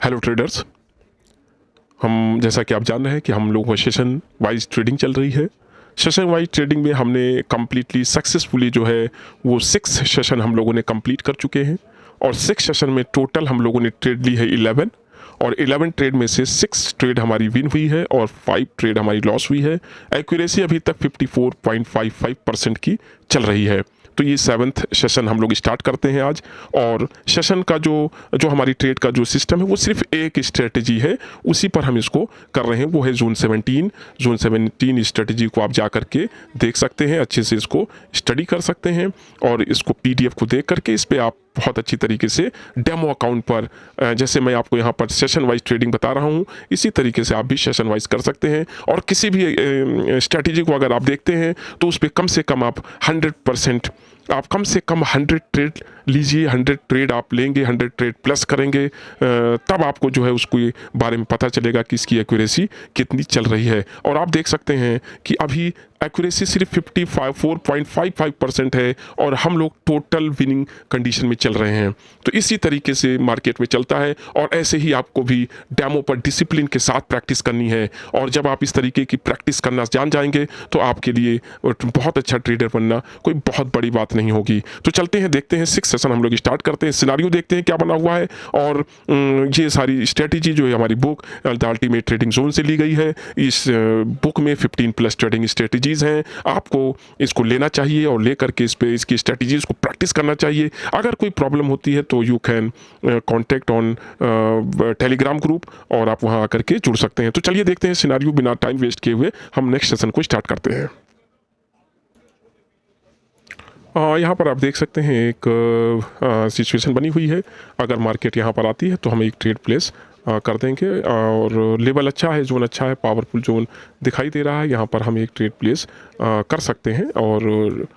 Hello traders. हम जैसा कि आप जान रहे हैं कि हम लोगों को सेशन वाइज ट्रेडिंग चल रही है। सेशन वाइज ट्रेडिंग में हमने कम्प्लीटली सक्सेसफुली जो है वो 6 सेशन हम लोगों ने कंप्लीट कर चुके हैं और 6 सेशन में टोटल हम लोगों ने ट्रेड ली है 11 और 11 ट्रेड में से 6 ट्रेड हमारी विन हुई है और 5 ट्रेड हमारी लॉस हुई है। एक्यूरेसी अभी तक 54.55% की चल रही है। तो ये 7th सेशन हम लोग स्टार्ट करते हैं आज। और सेशन का जो हमारी ट्रेड का जो सिस्टम है वो सिर्फ एक स्ट्रेटजी है, उसी पर हम इसको कर रहे हैं, वो है जोन 17 स्ट्रेटजी को आप जा करके देख सकते हैं, अच्छे से इसको स्टडी कर सकते हैं और इसको PDF को देख करके इस पर आप बहुत अच्छी तरीके से डेमो अकाउंट पर जैसे मैं आपको यहाँ पर सेशन वाइज ट्रेडिंग बता रहा हूँ इसी तरीके से आप भी सेशन वाइज कर सकते हैं। और किसी भी स्ट्रैटेजी को अगर आप देखते हैं तो उस पर कम से कम आप 100% आप कम से कम 100 ट्रेड लीजिए। 100 ट्रेड आप लेंगे, 100 ट्रेड प्लस करेंगे, तब आपको जो है उसको बारे में पता चलेगा कि इसकी एक्यूरेसी कितनी चल रही है। और आप देख सकते हैं कि अभी एक्यूरेसी सिर्फ 54.55% है और हम लोग टोटल विनिंग कंडीशन में चल रहे हैं। तो इसी तरीके से मार्केट में चलता है और ऐसे ही आपको भी डेमो पर डिसिप्लिन के साथ प्रैक्टिस करनी है। और जब आप इस तरीके की प्रैक्टिस करना जान जाएंगे तो आपके लिए बहुत अच्छा ट्रेडर बनना कोई बहुत बड़ी बात नहीं होगी। तो चलते हैं, देखते हैं 6 सेशन हम लोग स्टार्ट करते हैं, सिनारियो देखते हैं क्या बना हुआ है। और ये सारी स्ट्रेटेजी जो है हमारी book the ultimate trading zone से ली गई है। इस बुक में 15+ ट्रेडिंग स्ट्रेटेजीज हैं, आपको इसको लेना चाहिए और लेकर के इस पे इसकी स्ट्रेटेजीज को प्रैक्टिस करना चाहिए। अगर कोई प्रॉब्लम होती है तो you can contact on Telegram group और आप वहां आकर के जुड़ सकते हैं। तो चलिए देखते हैं सिनारियो, बिना टाइम वेस्ट किए हुए हम नेक्स्ट सेशन को स्टार्ट करते हैं। यहाँ पर आप देख सकते हैं एक सिचुएशन बनी हुई है। अगर मार्केट यहाँ पर आती है तो हम एक ट्रेड प्लेस कर देंगे और लेवल अच्छा है, जोन अच्छा है, पावरफुल जोन दिखाई दे रहा है, यहाँ पर हम एक ट्रेड प्लेस कर सकते हैं। और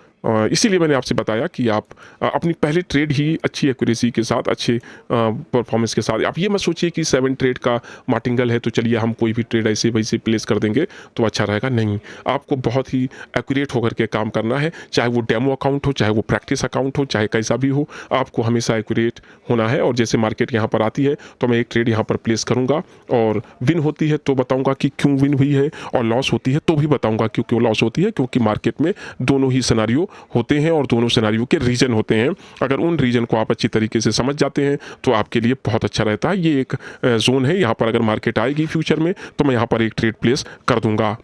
इसीलिए मैंने आपसे बताया कि आप अपनी पहली ट्रेड ही अच्छी एक्यूरेसी के साथ, अच्छे परफॉर्मेंस के साथ, आप ये मत सोचिए कि 7 ट्रेड का मार्टिंगल है तो चलिए हम कोई भी ट्रेड ऐसे वैसे प्लेस कर देंगे तो अच्छा रहेगा। नहीं, आपको बहुत ही एक्यूरेट होकर के काम करना है, चाहे वो डेमो अकाउंट हो, चाहे वो प्रैक्टिस अकाउंट हो, चाहे कैसा भी हो, आपको हमेशा एक्यूरेट होना है। और जैसे मार्केट यहाँ पर आती है तो मैं एक ट्रेड यहाँ पर प्लेस करूँगा और विन होती है तो बताऊँगा कि क्यों विन हुई है, और लॉस होती है तो भी बताऊँगा क्यों लॉस होती है, क्योंकि मार्केट में दोनों ही सिनेरियो होते हैं और दोनों सिनेरियो के रीजन होते हैं। अगर उन रीजन को आप अच्छी तरीके से समझ जाते हैं तो आपके लिए बहुत अच्छा रहता है। ये एक जोन है, यहाँ पर अगर मार्केट आएगी फ्यूचर में तो मैं यहाँ पर एक ट्रेड प्लेस कर दूंगा।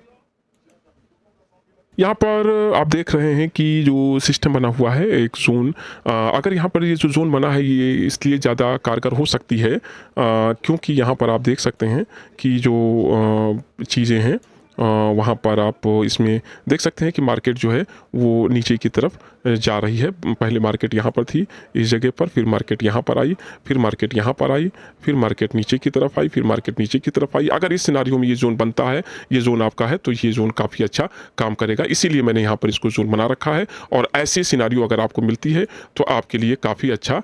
यहाँ पर आप देख रहे हैं कि जो सिस्टम बना हुआ है एक जोन, अगर यहाँ पर ये जो जोन बना है ये इसलिए ज़्यादा कारगर हो सकती है क्योंकि यहाँ पर आप देख सकते हैं कि जो चीज़ें हैं वहाँ पर आप इसमें देख सकते हैं कि मार्केट जो है वो नीचे की तरफ जा रही है। पहले मार्केट यहाँ पर थी इस जगह पर, फिर मार्केट यहाँ पर आई, फिर मार्केट यहाँ पर आई, फिर मार्केट नीचे की तरफ आई, फिर मार्केट नीचे की तरफ आई। अगर इस सिनारियो में ये जोन बनता है, ये जोन आपका है, तो ये जोन काफ़ी अच्छा काम करेगा, इसीलिए मैंने यहाँ पर इसको जोन बना रखा है। और ऐसी सिनारियो अगर आपको मिलती है तो आपके लिए काफ़ी अच्छा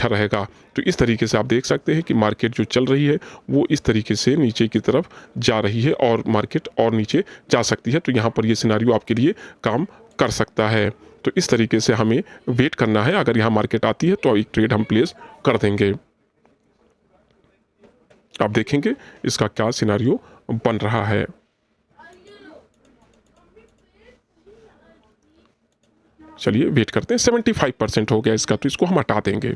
रहेगा। तो इस तरीके से आप देख सकते हैं कि मार्केट जो चल रही है वो इस तरीके से नीचे की तरफ जा रही है और मार्केट और नीचे जा सकती है। तो यहाँ पर ये सिनारियो आपके लिए काम कर सकता है। तो इस तरीके से हमें वेट करना है, अगर यहाँ मार्केट आती है तो एक ट्रेड हम प्लेस कर देंगे। आप देखेंगे इसका क्या सिनारियो बन रहा है। चलिए वेट करते हैं। 75% हो गया इसका, तो इसको हम हटा देंगे।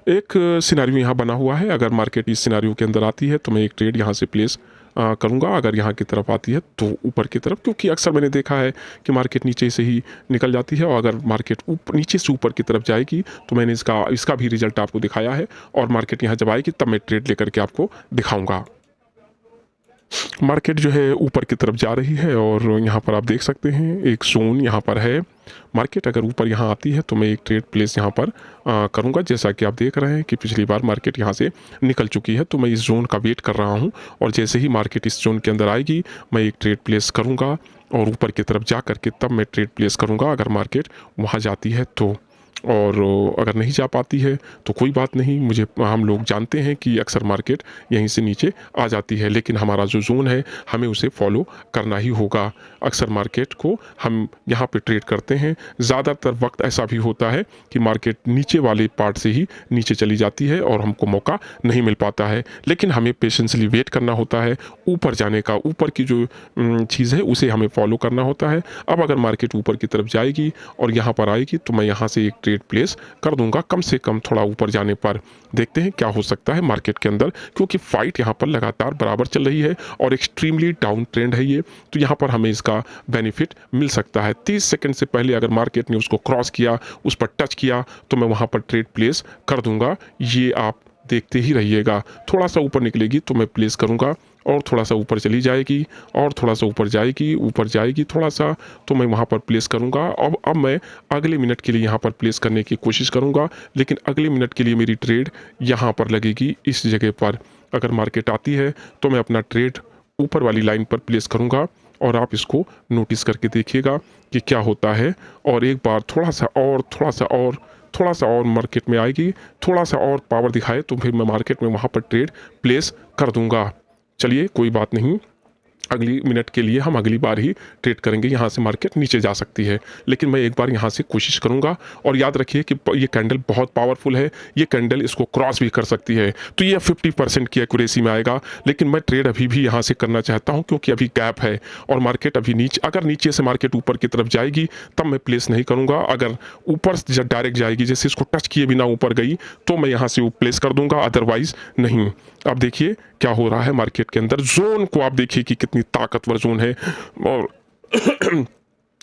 एक सिनारियो यहाँ बना हुआ है, अगर मार्केट इस सिनारियो के अंदर आती है तो मैं एक ट्रेड यहाँ से प्लेस करूँगा। अगर यहाँ की तरफ आती है तो ऊपर की तरफ, क्योंकि अक्सर मैंने देखा है कि मार्केट नीचे से ही निकल जाती है और अगर मार्केट नीचे से ऊपर की तरफ जाएगी तो मैंने इसका भी रिजल्ट आपको दिखाया है। और मार्केट यहाँ जब आएगी तब मैं ट्रेड लेकर के आपको दिखाऊँगा। मार्केट जो है ऊपर की तरफ जा रही है और यहाँ पर आप देख सकते हैं एक जोन यहाँ पर है। मार्केट अगर ऊपर यहाँ आती है तो मैं एक ट्रेड प्लेस यहाँ पर करूँगा। जैसा कि आप देख रहे हैं कि पिछली बार मार्केट यहाँ से निकल चुकी है, तो मैं इस जोन का वेट कर रहा हूँ और जैसे ही मार्केट इस जोन के अंदर आएगी मैं एक ट्रेड प्लेस करूँगा और ऊपर की तरफ जा करके तब मैं ट्रेड प्लेस करूँगा अगर मार्केट वहाँ जाती है तो। और अगर नहीं जा पाती है तो कोई बात नहीं, हम लोग जानते हैं कि अक्सर मार्केट यहीं से नीचे आ जाती है, लेकिन हमारा जो जोन है हमें उसे फॉलो करना ही होगा। अक्सर मार्केट को हम यहाँ पे ट्रेड करते हैं, ज़्यादातर वक्त ऐसा भी होता है कि मार्केट नीचे वाले पार्ट से ही नीचे चली जाती है और हमको मौका नहीं मिल पाता है, लेकिन हमें पेशेंसली वेट करना होता है ऊपर जाने का। ऊपर की जो चीज़ है उसे हमें फॉलो करना होता है। अब अगर मार्केट ऊपर की तरफ जाएगी और यहाँ पर आएगी तो मैं यहाँ से एक ट्रेड प्लेस कर दूंगा, कम से कम थोड़ा ऊपर जाने पर। देखते हैं क्या हो सकता है मार्केट के अंदर, क्योंकि फाइट यहाँ पर लगातार बराबर चल रही है और एक्सट्रीमली डाउन ट्रेंड है ये, तो यहाँ पर हमें इसका बेनिफिट मिल सकता है। 30 सेकंड से पहले अगर मार्केट ने उसको क्रॉस किया, उस पर टच किया, तो मैं वहाँ पर ट्रेड प्लेस कर दूंगा। ये आप देखते ही रहिएगा। थोड़ा सा ऊपर निकलेगी तो मैं प्लेस करूँगा, और थोड़ा सा ऊपर चली जाएगी, और थोड़ा सा ऊपर जाएगी थोड़ा सा, तो मैं वहाँ पर प्लेस करूँगा। अब मैं अगले मिनट के लिए यहाँ पर प्लेस करने की कोशिश करूँगा, लेकिन अगले मिनट के लिए मेरी ट्रेड यहाँ पर लगेगी, इस जगह पर। अगर मार्केट आती है तो मैं अपना ट्रेड ऊपर वाली लाइन पर प्लेस करूँगा, और आप इसको नोटिस करके देखिएगा कि क्या होता है। और एक बार थोड़ा सा और मार्केट में आएगी, थोड़ा सा और पावर दिखाए तो फिर मैं मार्केट में वहाँ पर ट्रेड प्लेस कर दूंगा। चलिए कोई बात नहीं, अगली मिनट के लिए हम अगली बार ही ट्रेड करेंगे। यहाँ से मार्केट नीचे जा सकती है, लेकिन मैं एक बार यहाँ से कोशिश करूँगा। और याद रखिए कि ये कैंडल बहुत पावरफुल है, ये कैंडल इसको क्रॉस भी कर सकती है, तो ये 50% की एक्यूरेसी में आएगा। लेकिन मैं ट्रेड अभी भी यहाँ से करना चाहता हूँ, क्योंकि अभी गैप है और मार्केट अभी अगर नीचे से मार्केट ऊपर की तरफ जाएगी तब मैं प्लेस नहीं करूँगा। अगर ऊपर से जब डायरेक्ट जाएगी, जैसे इसको टच किए बिना ऊपर गई, तो मैं यहाँ से वो प्लेस कर दूंगा, अदरवाइज नहीं। अब देखिए क्या हो रहा है मार्केट के अंदर। जोन को आप देखिए कि कितनी ताकतवर जोन है, और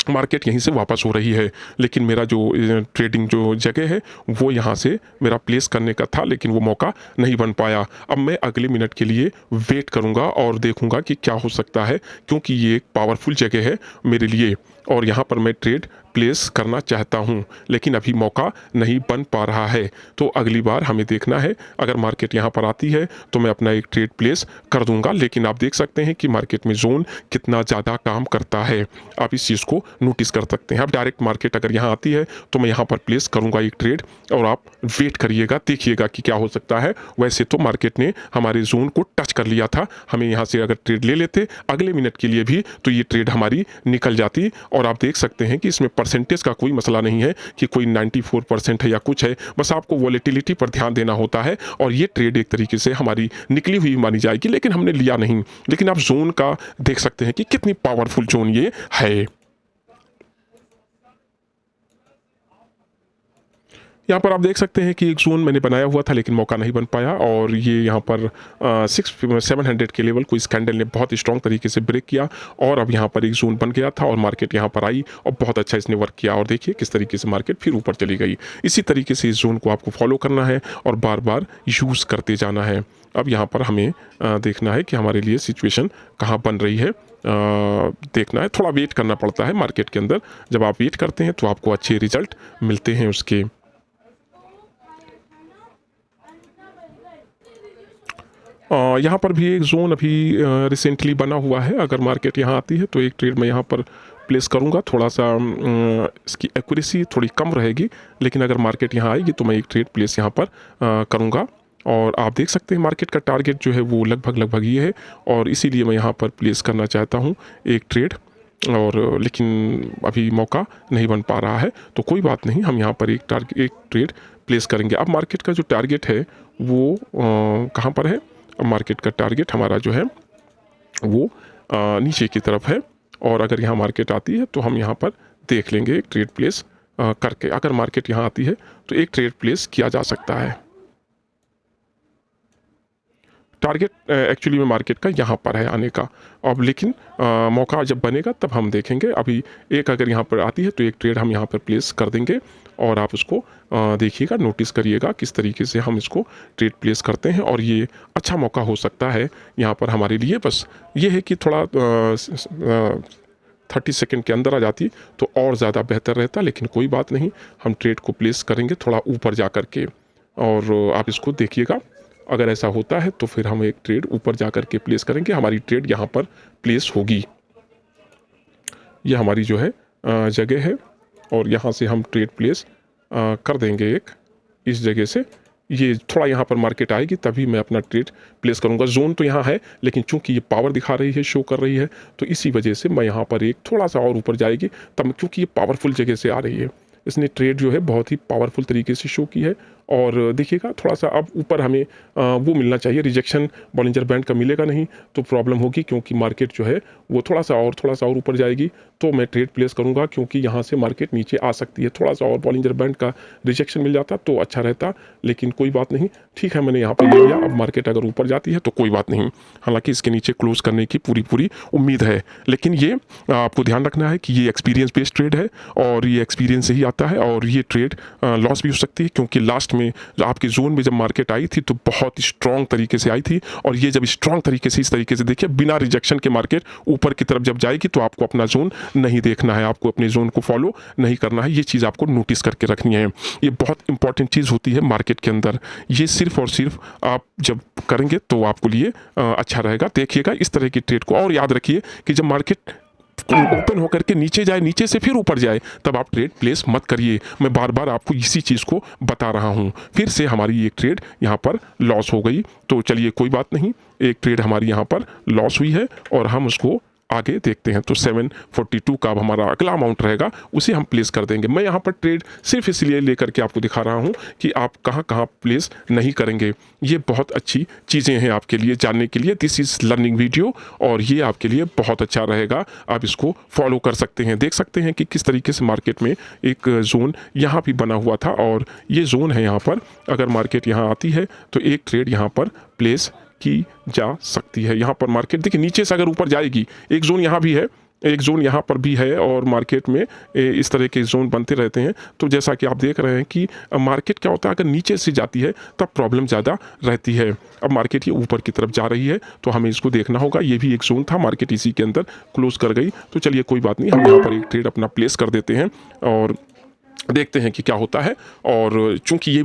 मार्केट यहीं से वापस हो रही है, लेकिन मेरा जो ट्रेडिंग जो जगह है वो यहाँ से मेरा प्लेस करने का था, लेकिन वो मौका नहीं बन पाया। अब मैं अगले मिनट के लिए वेट करूँगा और देखूँगा कि क्या हो सकता है, क्योंकि ये एक पावरफुल जगह है मेरे लिए, और यहाँ पर मैं ट्रेड प्लेस करना चाहता हूँ, लेकिन अभी मौका नहीं बन पा रहा है। तो अगली बार हमें देखना है, अगर मार्केट यहाँ पर आती है तो मैं अपना एक ट्रेड प्लेस कर दूंगा। लेकिन आप देख सकते हैं कि मार्केट में जोन कितना ज़्यादा काम करता है, आप इस चीज़ को नोटिस कर सकते हैं। अब डायरेक्ट मार्केट अगर यहाँ आती है तो मैं यहाँ पर प्लेस करूँगा एक ट्रेड, और आप वेट करिएगा, देखिएगा कि क्या हो सकता है। वैसे तो मार्केट ने हमारे जोन को टच कर लिया था, हमें यहाँ से अगर ट्रेड ले लेते अगले मिनट के लिए भी तो ये ट्रेड हमारी निकल जाती। और आप देख सकते हैं कि इसमें परसेंटेज का कोई मसला नहीं है कि कोई 94% है या कुछ है, बस आपको वॉलेटिलिटी पर ध्यान देना होता है। और ये ट्रेड एक तरीके से हमारी निकली हुई मानी जाएगी, लेकिन हमने लिया नहीं। लेकिन आप जोन का देख सकते हैं कि कितनी पावरफुल जोन ये है। यहाँ पर आप देख सकते हैं कि एक जोन मैंने बनाया हुआ था, लेकिन मौका नहीं बन पाया, और ये यहाँ पर 700 के लेवल को इस कैंडल ने बहुत स्ट्रॉन्ग तरीके से ब्रेक किया, और अब यहाँ पर एक जोन बन गया था और मार्केट यहाँ पर आई और बहुत अच्छा इसने वर्क किया। और देखिए किस तरीके से मार्केट फिर ऊपर चली गई। इसी तरीके से इस जोन को आपको फॉलो करना है और बार बार यूज़ करते जाना है। अब यहाँ पर हमें देखना है कि हमारे लिए सिचुएशन कहाँ बन रही है, देखना है। थोड़ा वेट करना पड़ता है मार्केट के अंदर, जब आप वेट करते हैं तो आपको अच्छे रिजल्ट मिलते हैं उसके। यहाँ पर भी एक जोन अभी रिसेंटली बना हुआ है। अगर मार्केट यहाँ आती है तो एक ट्रेड मैं यहाँ पर प्लेस करूँगा। थोड़ा सा इसकी एक्यूरेसी थोड़ी कम रहेगी, लेकिन अगर मार्केट यहाँ आएगी तो मैं एक ट्रेड प्लेस यहाँ पर करूँगा। और आप देख सकते हैं मार्केट का टारगेट जो है वो लगभग ये है, और इसीलिए मैं यहाँ पर प्लेस करना चाहता हूँ एक ट्रेड, और लेकिन अभी मौका नहीं बन पा रहा है। तो कोई बात नहीं, हम यहाँ पर एक ट्रेड प्लेस करेंगे। अब मार्केट का जो टारगेट है वो कहाँ पर है? मार्केट का टारगेट हमारा जो है वो नीचे की तरफ है, और अगर यहाँ मार्केट आती है तो हम यहाँ पर देख लेंगे एक ट्रेड प्लेस करके। अगर मार्केट यहाँ आती है तो एक ट्रेड प्लेस किया जा सकता है। टारगेट एक्चुअली में मार्केट का यहाँ पर है आने का। अब लेकिन मौका जब बनेगा तब हम देखेंगे। अभी एक अगर यहाँ पर आती है तो एक ट्रेड हम यहाँ पर प्लेस कर देंगे, और आप उसको देखिएगा, नोटिस करिएगा किस तरीके से हम इसको ट्रेड प्लेस करते हैं। और ये अच्छा मौका हो सकता है यहाँ पर हमारे लिए। बस ये है कि थोड़ा 30 सेकंड के अंदर आ जाती तो और ज़्यादा बेहतर रहता, लेकिन कोई बात नहीं, हम ट्रेड को प्लेस करेंगे थोड़ा ऊपर जा कर के। और आप इसको देखिएगा, अगर ऐसा होता है तो फिर हम एक ट्रेड ऊपर जा कर के प्लेस करेंगे। हमारी ट्रेड यहाँ पर प्लेस होगी। ये हमारी जो है जगह है, और यहाँ से हम ट्रेड प्लेस कर देंगे एक इस जगह से, ये थोड़ा यहाँ पर मार्केट आएगी तभी मैं अपना ट्रेड प्लेस करूँगा। जोन तो यहाँ है लेकिन चूंकि ये पावर दिखा रही है, शो कर रही है, तो इसी वजह से मैं यहाँ पर एक थोड़ा सा और ऊपर जाएगी तब, क्योंकि ये पावरफुल जगह से आ रही है, इसने ट्रेड जो है बहुत ही पावरफुल तरीके से शो की है। और देखिएगा थोड़ा सा अब ऊपर हमें वो मिलना चाहिए, रिजेक्शन बॉलिंजर बैंड का मिलेगा नहीं तो प्रॉब्लम होगी, क्योंकि मार्केट जो है वो थोड़ा सा और ऊपर जाएगी तो मैं ट्रेड प्लेस करूंगा, क्योंकि यहाँ से मार्केट नीचे आ सकती है। थोड़ा सा और बॉलिंजर बैंड का रिजेक्शन मिल जाता तो अच्छा रहता, लेकिन कोई बात नहीं, ठीक है मैंने यहाँ पे ले लिया। अब मार्केट अगर ऊपर जाती है तो कोई बात नहीं, हालांकि इसके नीचे क्लोज करने की पूरी उम्मीद है, लेकिन ये आपको ध्यान रखना है कि ये एक्सपीरियंस बेस्ड ट्रेड है और ये एक्सपीरियंस से ही आता है, और ये ट्रेड लॉस भी हो सकती है, क्योंकि लास्ट में आपके जोन में जब मार्केट आई थी तो बहुत ही स्ट्रॉन्ग तरीके से आई थी, और ये जब स्ट्रॉन्ग तरीके से इस तरीके से देखिए बिना रिजेक्शन के मार्केट ऊपर की तरफ जब जाएगी तो आपको अपना जोन नहीं देखना है, आपको अपने जोन को फॉलो नहीं करना है, ये चीज़ आपको नोटिस करके रखनी है। ये बहुत इंपॉर्टेंट चीज़ होती है मार्केट के अंदर, ये सिर्फ और सिर्फ आप जब करेंगे तो आपको लिए अच्छा रहेगा। देखिएगा इस तरह की ट्रेड को, और याद रखिए कि जब मार्केट ओपन होकर के नीचे जाए, नीचे से फिर ऊपर जाए, तब आप ट्रेड प्लेस मत करिए। मैं बार बार आपको इसी चीज़ को बता रहा हूँ। फिर से हमारी एक ट्रेड यहाँ पर लॉस हो गई, तो चलिए कोई बात नहीं, एक ट्रेड हमारी यहाँ पर लॉस हुई है और हम उसको आगे देखते हैं। तो 742 का अब हमारा अगला अमाउंट रहेगा, उसे हम प्लेस कर देंगे। मैं यहाँ पर ट्रेड सिर्फ इसलिए लेकर के आपको दिखा रहा हूँ कि आप कहाँ कहाँ प्लेस नहीं करेंगे। ये बहुत अच्छी चीज़ें हैं आपके लिए जानने के लिए, दिस इज़ लर्निंग वीडियो, और ये आपके लिए बहुत अच्छा रहेगा, आप इसको फॉलो कर सकते हैं। देख सकते हैं कि किस तरीके से मार्केट में एक जोन यहाँ भी बना हुआ था, और ये जोन है यहाँ पर, अगर मार्केट यहाँ आती है तो एक ट्रेड यहाँ पर प्लेस की जा सकती है। यहाँ पर मार्केट देखिए नीचे से अगर ऊपर जाएगी, एक जोन यहाँ भी है, एक जोन यहाँ पर भी है, और मार्केट में इस तरह के जोन बनते रहते हैं। तो जैसा कि आप देख रहे हैं कि मार्केट क्या होता है, अगर नीचे से जाती है तब प्रॉब्लम ज़्यादा रहती है। अब मार्केट ये ऊपर की तरफ जा रही है तो हमें इसको देखना होगा। ये भी एक जोन था, मार्केट इसी के अंदर क्लोज कर गई, तो चलिए कोई बात नहीं, हम यहाँ पर एक ट्रेड अपना प्लेस कर देते हैं और देखते हैं कि क्या होता है। और चूंकि ये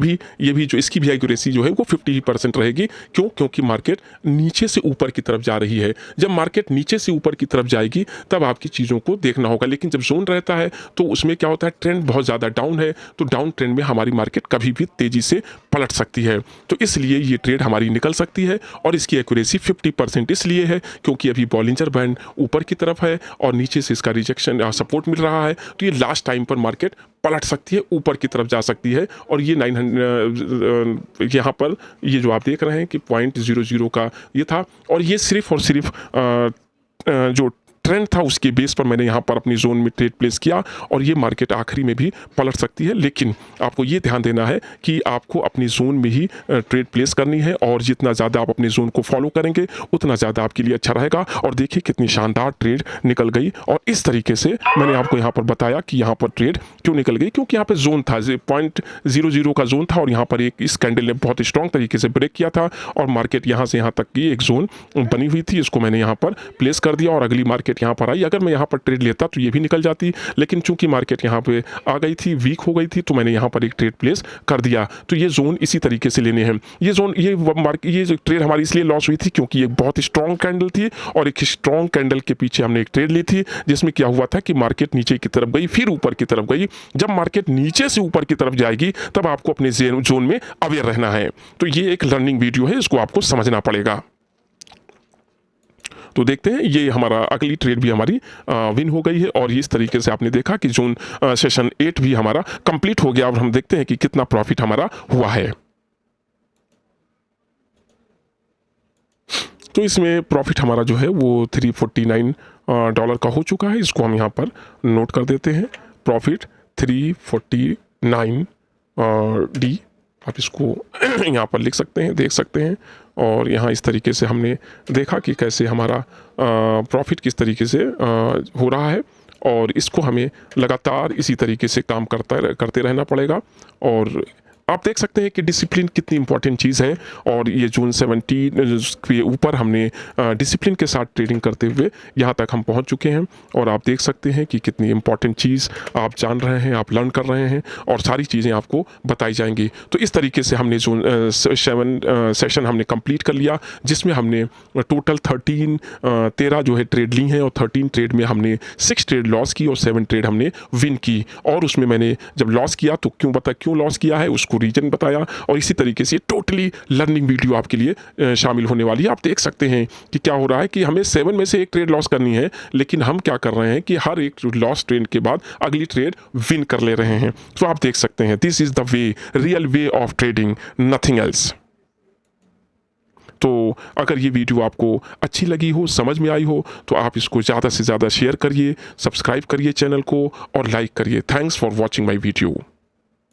भी जो इसकी भी एक्यूरेसी जो है वो 50% रहेगी। क्योंकि मार्केट नीचे से ऊपर की तरफ जा रही है। जब मार्केट नीचे से ऊपर की तरफ जाएगी तब आपकी चीज़ों को देखना होगा, लेकिन जब जोन रहता है तो उसमें क्या होता है, ट्रेंड बहुत ज़्यादा डाउन है, तो डाउन ट्रेंड में हमारी मार्केट कभी भी तेज़ी से पलट सकती है। तो इसलिए ये ट्रेड हमारी निकल सकती है, और इसकी एक्यूरेसी 50% इसलिए है क्योंकि अभी बॉलिंजर बैंड ऊपर की तरफ है और नीचे से इसका रिजेक्शन सपोर्ट मिल रहा है, तो ये लास्ट टाइम पर मार्केट पलट सकती है, ऊपर की तरफ जा सकती है। और ये 900 यहाँ पर ये जो आप देख रहे हैं कि 0.00 का ये था, और ये सिर्फ और सिर्फ जो ट्रेंड था उसके बेस पर मैंने यहाँ पर अपनी जोन में ट्रेड प्लेस किया, और ये मार्केट आखिरी में भी पलट सकती है। लेकिन आपको ये ध्यान देना है कि आपको अपनी जोन में ही ट्रेड प्लेस करनी है, और जितना ज़्यादा आप अपनी जोन को फॉलो करेंगे उतना ज़्यादा आपके लिए अच्छा रहेगा। और देखिए कितनी शानदार ट्रेड निकल गई, और इस तरीके से मैंने आपको यहाँ पर बताया कि यहाँ पर ट्रेड क्यों निकल गई, क्योंकि यहाँ पर जोन था 0.00 का जोन था, और यहाँ पर एक इस कैंडल ने बहुत स्ट्रॉन्ग तरीके से ब्रेक किया था, और मार्केट यहाँ से यहाँ तक की एक जोन बनी हुई थी, इसको मैंने यहाँ पर प्लेस कर दिया, और अगली मार्केट यहाँ पर आई। अगर मैं यहाँ पर ट्रेड लेता तो ये भी निकल जाती, लेकिन चूंकि मार्केट यहाँ पे आ गई थी, वीक हो गई थी, तो मैंने यहाँ पर एक ट्रेड प्लेस कर दिया। तो ये जोन इसी तरीके से लेने हैं। ये जोन ये जो ट्रेड हमारी इसलिए लॉस हुई थी क्योंकि ये बहुत स्ट्रॉन्ग कैंडल थी, और एक स्ट्रॉन्ग कैंडल के पीछे हमने एक ट्रेड ली थी, जिसमें क्या हुआ था कि मार्केट नीचे की तरफ गई, फिर ऊपर की तरफ गई। जब मार्केट नीचे से ऊपर की तरफ जाएगी तब आपको अपने जोन में अवेयर रहना है। तो ये एक लर्निंग वीडियो है, इसको आपको समझना पड़ेगा। तो देखते हैं, ये हमारा अगली ट्रेड भी हमारी विन हो गई है, और इस तरीके से आपने देखा कि जोन सेशन 8 भी हमारा कंप्लीट हो गया। और हम देखते हैं कि कितना प्रॉफिट हमारा हुआ है। तो इसमें प्रॉफिट हमारा जो है वो $349 का हो चुका है। इसको हम यहाँ पर नोट कर देते हैं, प्रॉफिट 349 डी, आप इसको यहाँ पर लिख सकते हैं, देख सकते हैं। और यहाँ इस तरीके से हमने देखा कि कैसे हमारा प्रॉफिट किस तरीके से हो रहा है, और इसको हमें लगातार इसी तरीके से काम करते रहना पड़ेगा। और आप देख सकते हैं कि डिसिप्लिन कितनी इंपॉर्टेंट चीज़ है, और ये जून 17 के ऊपर हमने डिसिप्लिन के साथ ट्रेडिंग करते हुए यहाँ तक हम पहुँच चुके हैं। और आप देख सकते हैं कि कितनी इंपॉर्टेंट चीज़ आप जान रहे हैं, आप लर्न कर रहे हैं, और सारी चीज़ें आपको बताई जाएंगी। तो इस तरीके से हमने जून 7 सेशन हमने कंप्लीट कर लिया, जिसमें हमने टोटल 13 जो है ट्रेड ली हैं, और 13 ट्रेड में हमने 6 ट्रेड लॉस की और 7 ट्रेड हमने विन की। और उसमें मैंने जब लॉस किया तो क्यों लॉस किया है उसको रीजन बताया, और इसी तरीके से टोटली लर्निंग वीडियो आपके लिए शामिल होने वाली है। आप देख सकते हैं कि क्या हो रहा है कि हमें 7 में से एक ट्रेड लॉस करनी है, लेकिन हम क्या कर रहे हैं कि हर एक लॉस ट्रेड के बाद अगली ट्रेड विन कर ले रहे हैं। तो आप देख सकते हैं this is the way, real way of trading, nothing else. तो अगर ये वीडियो आपको अच्छी लगी हो, समझ में आई हो, तो आप इसको ज़्यादा से ज़्यादा शेयर करिए, सब्सक्राइब करिए चैनल को, और लाइक करिए। Thanks for watching my video.